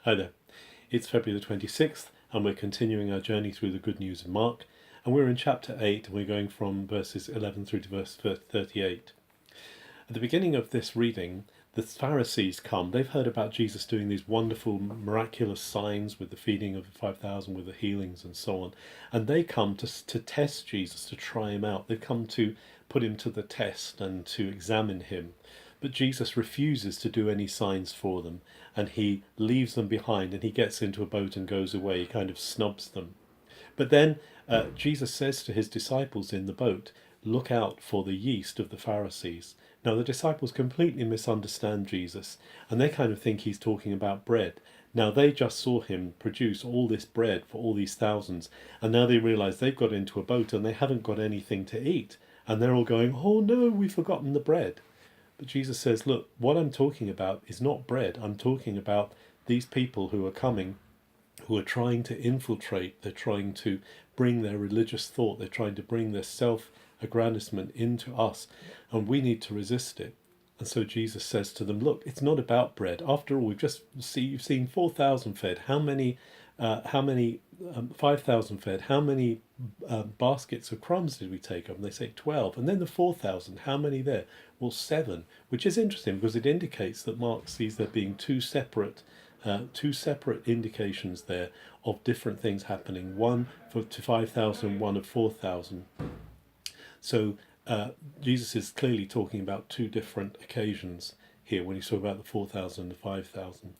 Hi there. It's February the 26th, and we're continuing our journey through the Good News of Mark, and we're in chapter 8, and we're going from verses 11 through to verse 38. At the beginning of this reading, the Pharisees come. They've heard about Jesus doing these wonderful, miraculous signs with the feeding of the 5,000, with the healings and so on, and they come to test Jesus, to try him out. They've come to put him to the test and to examine him. But Jesus refuses to do any signs for them, and he leaves them behind, and he gets into a boat and goes away. He kind of snubs them. But then Jesus says to his disciples in the boat, look out for the yeast of the Pharisees. Now the disciples completely misunderstand Jesus, and they kind of think he's talking about bread. Now they just saw him produce all this bread for all these thousands, and now they realize they've got into a boat and they haven't got anything to eat. And they're all going, oh no, we've forgotten the bread. But Jesus says, look, what I'm talking about is not bread. I'm talking about these people who are coming, who are trying to infiltrate. They're trying to bring their religious thought. They're trying to bring their self-aggrandizement into us, and we need to resist it. And so Jesus says to them, look, it's not about bread. After all, you've seen 4,000 fed. How many 5,000 fed? How many baskets of crumbs did we take up? And they say 12. And then the 4,000, how many there? Well, 7, which is interesting because it indicates that Mark sees there being two separate indications there of different things happening. One to 5,000, one of 4,000. So Jesus is clearly talking about two different occasions here when he's talking about the 4,000 and the 5,000.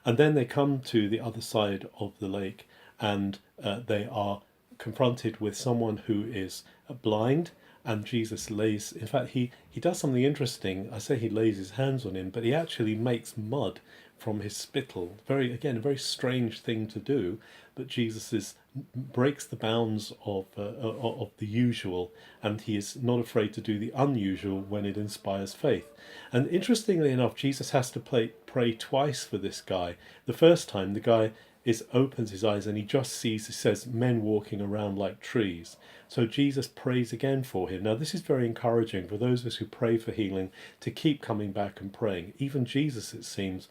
And then they come to the other side of the lake, and they are confronted with someone who is blind, and Jesus lays, in fact, he does something interesting. I say he lays his hands on him, but he actually makes mud from his spittle. A very strange thing to do, but Jesus breaks the bounds of the usual, and he is not afraid to do the unusual when it inspires faith. And interestingly enough, Jesus has to pray twice for this guy. The first time, the guy opens his eyes and he just sees, it says, men walking around like trees. So Jesus prays again for him. Now this is very encouraging for those of us who pray for healing to keep coming back and praying. Even Jesus, it seems,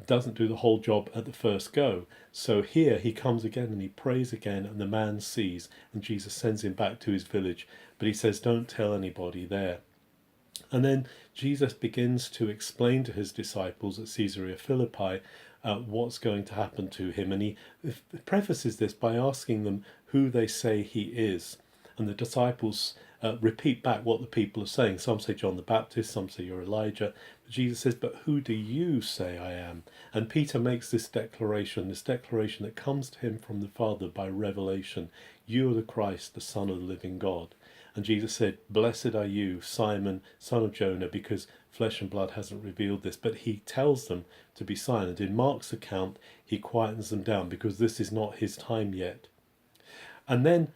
doesn't do the whole job at the first go. So here he comes again and he prays again, and the man sees, and Jesus sends him back to his village. But he says, don't tell anybody there. And then Jesus begins to explain to his disciples at Caesarea Philippi what's going to happen to him. And he prefaces this by asking them who they say he is. And the disciples repeat back what the people are saying. Some say John the Baptist, some say you're Elijah. But Jesus says, but who do you say I am? And Peter makes this declaration that comes to him from the Father by revelation. You are the Christ, the Son of the living God. And Jesus said, blessed are you, Simon, son of Jonah, because flesh and blood hasn't revealed this. But he tells them to be silent. In Mark's account, he quietens them down because this is not his time yet. And then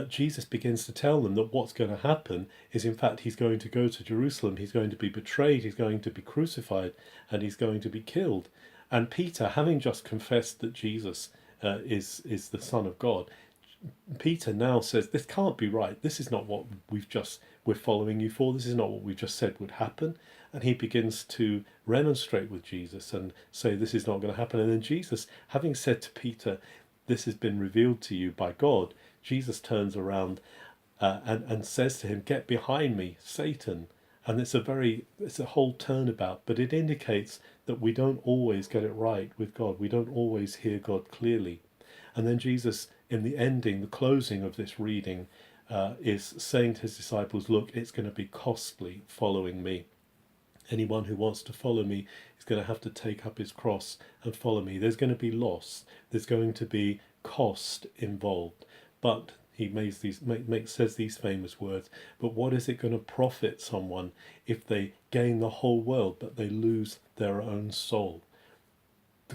Jesus begins to tell them that what's going to happen is, in fact, he's going to go to Jerusalem. He's going to be betrayed. He's going to be crucified, and he's going to be killed. And Peter, having just confessed that Jesus is the Son of God, Peter now says, this can't be right. This is not what we're following you for. This is not what we just said would happen. And he begins to remonstrate with Jesus and say, this is not going to happen. And then Jesus, having said to Peter, this has been revealed to you by God, Jesus turns around and says to him, get behind me, Satan. And it's a whole turnabout, but it indicates that we don't always get it right with God. We don't always hear God clearly. And then Jesus, in the ending, the closing of this reading, is saying to his disciples, look, it's going to be costly following me. Anyone who wants to follow me is going to have to take up his cross and follow me. There's going to be loss. There's going to be cost involved. But he says these famous words, but what is it going to profit someone if they gain the whole world but they lose their own soul?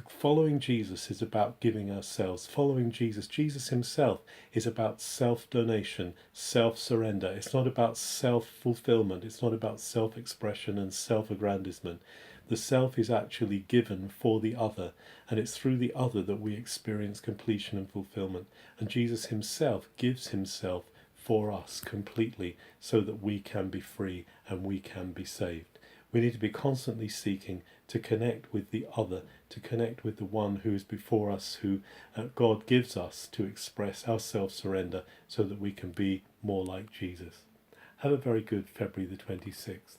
Following Jesus is about giving ourselves. Following Jesus himself is about self-donation, self-surrender. It's not about self-fulfillment. It's not about self-expression and self-aggrandizement. The self is actually given for the other, and it's through the other that we experience completion and fulfillment. And Jesus himself gives himself for us completely so that we can be free and we can be saved. We need to be constantly seeking to connect with the other, to connect with the one who is before us, who God gives us to express our self-surrender so that we can be more like Jesus. Have a very good February the 26th.